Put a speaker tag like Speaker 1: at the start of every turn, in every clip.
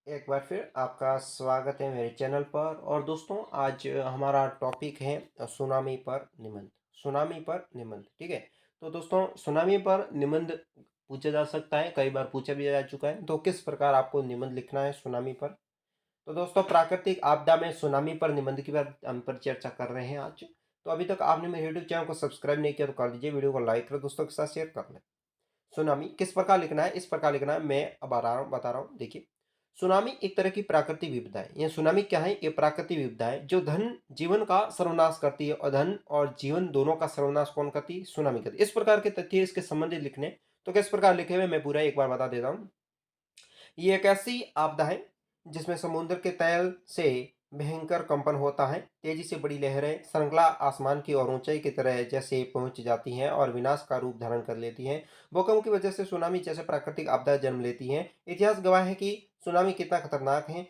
Speaker 1: एक बार फिर आपका स्वागत है मेरे चैनल पर। और दोस्तों, आज हमारा टॉपिक है सुनामी पर निबंध। सुनामी पर निबंध, ठीक है। तो दोस्तों, सुनामी पर निबंध पूछा जा सकता है, कई बार पूछा भी जा चुका है। तो किस प्रकार आपको निबंध लिखना है सुनामी पर? तो दोस्तों, प्राकृतिक आपदा में सुनामी पर निबंध की बात हम पर चर्चा कर रहे हैं आज। तो अभी तक आपने मेरे यूट्यूब चैनल को सब्सक्राइब नहीं किया तो कर दीजिए, वीडियो को लाइक करो, दोस्तों के साथ शेयर कर लें। सुनामी किस प्रकार लिखना है, इस प्रकार लिखना है, मैं अब बता रहा हूँ। देखिए, सुनामी एक तरह की प्राकृतिक विपदा है। यह सुनामी क्या है? ये प्राकृतिक विपदा है जो धन जीवन का सर्वनाश करती है, और धन और जीवन दोनों का सर्वनाश कौन करती है? सुनामी करती है। इस प्रकार के तथ्य इसके संबंधित लिखने, तो किस प्रकार लिखे हुए मैं पूरा एक बार बता देता हूँ। ये एक ऐसी आपदा है जिसमें समुद्र के तल से भयंकर कंपन होता है, तेजी से बड़ी लहरें श्रृंखला आसमान की और ऊंचाई की तरह जैसे पहुंच जाती हैं और विनाश का रूप धारण कर लेती हैं। भूकंप की वजह से सुनामी जैसे प्राकृतिक आपदा जन्म लेती हैं। इतिहास गवाह है कि सुनामी कितना खतरनाक है।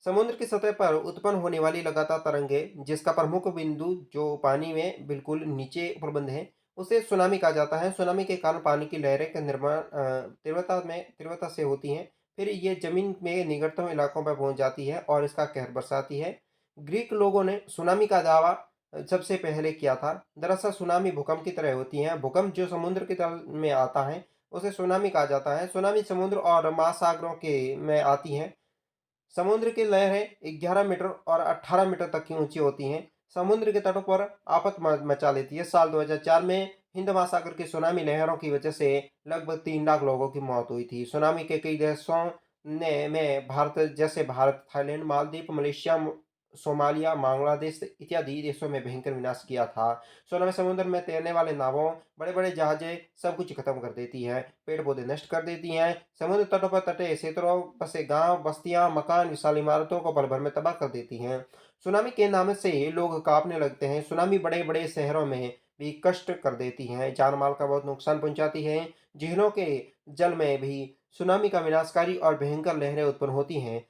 Speaker 1: समुद्र की सतह पर उत्पन्न होने वाली लगातार तरंगें, जिसका प्रमुख बिंदु जो पानी में बिल्कुल नीचे उपलब्ध है, उसे सुनामी कहा जाता है। सुनामी के कारण पानी की लहरें का निर्माण तीव्रता से होती हैं। फिर ये जमीन में निकटतम इलाकों पर पहुंच जाती है और इसका कहर बरसाती है। ग्रीक लोगों ने सुनामी का दावा सबसे पहले किया था। दरअसल सुनामी भूकंप की तरह होती है। भूकंप जो समुद्र के तल में आता है उसे सुनामी कहा जाता है। सुनामी समुद्र और महासागरों के में आती है। समुद्र की लहरें 11 मीटर और 18 मीटर तक की ऊंची होती हैं। समुद्र के तटों पर आफत मचा लेती है। साल 2004 में हिंद महासागर की सुनामी लहरों की वजह से लगभग 3 लाख लोगों की मौत हुई थी। सुनामी के कई देशों ने में Bharat, Thailand, Maldives, Malaysia, Somalia, Bangladesh इत्यादि देशों में भयंकर विनाश किया था। सुनामी समुद्र में तैरने वाले नावों, बड़े बड़े जहाजें सब कुछ खत्म कर देती है। पेड़ पौधे नष्ट कर देती हैं। समुद्र तटों पर तटीय क्षेत्रों बसे गांव, बस्तियां, मकान, विशाल इमारतों को पल भर में तबाह कर देती हैं। सुनामी के नाम से लोग कांपने लगते हैं। सुनामी बड़े बड़े शहरों में भी कष्ट कर देती है, जान माल का बहुत नुकसान पहुंचाती है। झीलों के जल में भी सुनामी का विनाशकारी और भयंकर लहरें उत्पन्न होती हैं।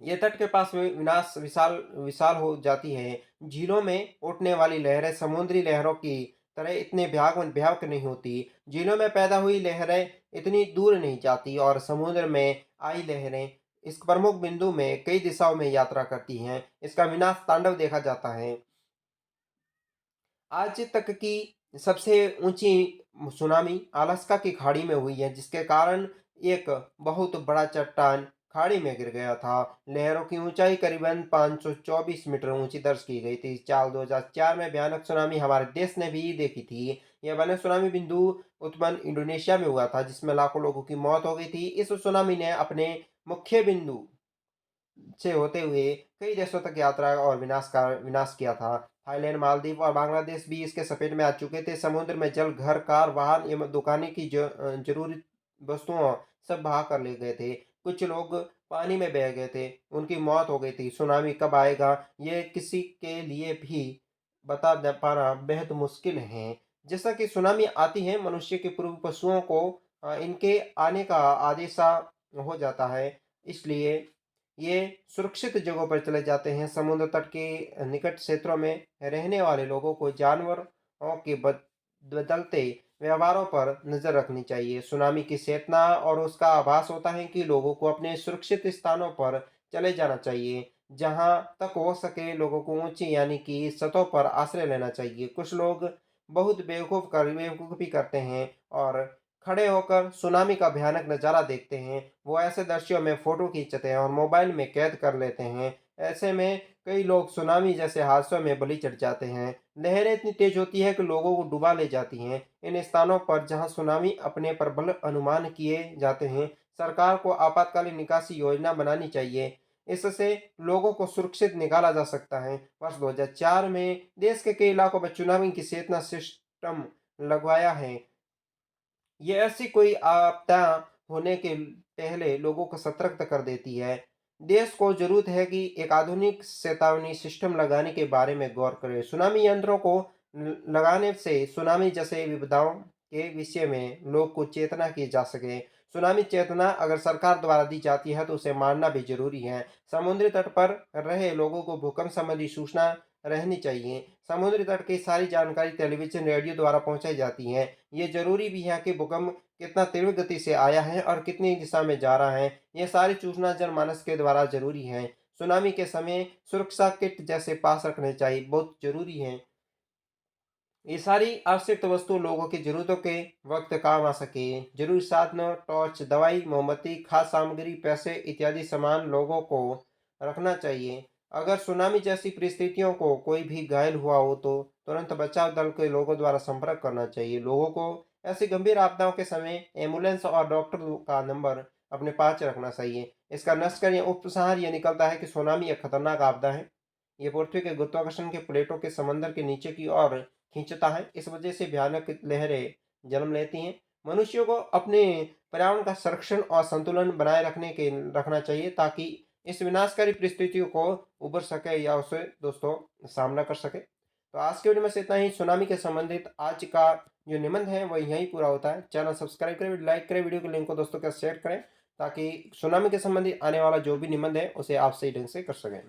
Speaker 1: ये तट के पास विनाश विशाल विशाल हो जाती है। झीलों में उठने वाली लहरें समुद्री लहरों की तरह इतने भयावह नहीं होती। झीलों में पैदा हुई लहरें इतनी दूर नहीं जाती, और समुद्र में आई लहरें इस प्रमुख बिंदु में कई दिशाओं में यात्रा करती हैं। इसका विनाश तांडव देखा जाता है। आज तक की सबसे ऊंची सुनामी अलास्का की खाड़ी में हुई है, जिसके कारण एक बहुत बड़ा चट्टान खाड़ी में गिर गया था। लहरों की ऊंचाई करीबन 524 मीटर ऊंची दर्ज की गई थी। साल 2004 में भयानक सुनामी हमारे देश ने भी देखी थी। यह भयानक सुनामी बिंदु उत्पन्न इंडोनेशिया में हुआ था, जिसमें लाखों लोगों की मौत हो गई थी। इस सुनामी ने अपने मुख्य बिंदु से होते हुए कई देशों तक यात्रा और विनाश किया था। थाईलैंड, मालदीव और बांग्लादेश भी इसके चपेट में आ चुके थे। समुद्र में जल, घर, कार, वाहन एवं दुकानें की जरूरी वस्तुओं सब बहा कर ले गए थे। कुछ लोग पानी में बह गए थे, उनकी मौत हो गई थी। सुनामी कब आएगा, ये किसी के लिए भी पाना बेहद मुश्किल है। जैसा कि सुनामी आती है, मनुष्य के पूर्व पशुओं को इनके आने का आदेशा हो जाता है। इसलिए ये सुरक्षित जगहों पर चले जाते हैं। समुद्र तट के निकट क्षेत्रों में रहने वाले लोगों को जानवरों के बदलते व्यवहारों पर नजर रखनी चाहिए। सुनामी की चेतना और उसका आभास होता है कि लोगों को अपने सुरक्षित स्थानों पर चले जाना चाहिए। जहां तक हो सके लोगों को ऊंची यानी कि सतहों पर आश्रय लेना चाहिए। कुछ लोग बहुत बेवकूफ़ी करते हैं और खड़े होकर सुनामी का भयानक नज़ारा देखते हैं। वो ऐसे दृश्यों में फ़ोटो खींचते हैं और मोबाइल में कैद कर लेते हैं। ऐसे में कई लोग सुनामी जैसे हादसों में बलि चढ़ जाते हैं। लहरें इतनी तेज होती है कि लोगों को डुबा ले जाती हैं। इन स्थानों पर जहां सुनामी अपने प्रबल अनुमान किए जाते हैं, सरकार को आपातकालीन निकासी योजना बनानी चाहिए। इससे लोगों को सुरक्षित निकाला जा सकता है। वर्ष 2004 में देश के कई इलाकों में सुनामी की चेतना सिस्टम लगवाया है। ये ऐसी कोई आपदा होने के पहले लोगों को सतर्क कर देती है। देश को जरूरत है कि एक आधुनिक चेतावनी सिस्टम लगाने के बारे में गौर करे। सुनामी यंत्रों को लगाने से सुनामी जैसे विपदाओं के विषय में लोग को चेतना की जा सके। सुनामी चेतना अगर सरकार द्वारा दी जाती है तो उसे मानना भी जरूरी है। समुद्री तट पर रहे लोगों को भूकंप संबंधी सूचना रहनी चाहिए। समुद्री तट की सारी जानकारी टेलीविज़न, रेडियो द्वारा पहुँचाई जाती है। ये ज़रूरी भी है कि भूकंप कितना तीव्र गति से आया है और कितनी दिशा में जा रहा है। ये सारी सूचना जनमानस के द्वारा ज़रूरी है। सुनामी के समय सुरक्षा किट जैसे पास रखने चाहिए, बहुत ज़रूरी हैं। ये सारी आवश्यक वस्तु लोगों की ज़रूरतों के वक़्त काम आ सके। ज़रूरी साधनों, टॉर्च, दवाई, मोमबत्ती, खाद्य सामग्री, पैसे इत्यादि सामान लोगों को रखना चाहिए। अगर सुनामी जैसी परिस्थितियों को कोई भी घायल हुआ हो तो तुरंत बचाव दल के लोगों द्वारा संपर्क करना चाहिए। लोगों को ऐसी गंभीर आपदाओं के समय एम्बुलेंस और डॉक्टर का नंबर अपने पास रखना चाहिए। इसका निष्कर्ष या उपसंहार ये निकलता है कि सुनामी एक खतरनाक आपदा है। ये पृथ्वी के गुरुत्वाकर्षण के प्लेटों के समंदर के नीचे की ओर खींचता है। इस वजह से भयानक लहरें जन्म लेती हैं। मनुष्यों को अपने पर्यावरण का संरक्षण और संतुलन बनाए रखना चाहिए ताकि इस विनाशकारी परिस्थितियों को उबर सके या उसे दोस्तों सामना कर सके। तो आज के वीडियो में से इतना ही। सुनामी के संबंधित आज का जो निबंध है वह यहीं पूरा होता है। चैनल सब्सक्राइब करें, लाइक करें, वीडियो के लिंक को दोस्तों के साथ शेयर करें ताकि सुनामी के संबंधित आने वाला जो भी निबंध है उसे आप सही ढंग से कर सकें।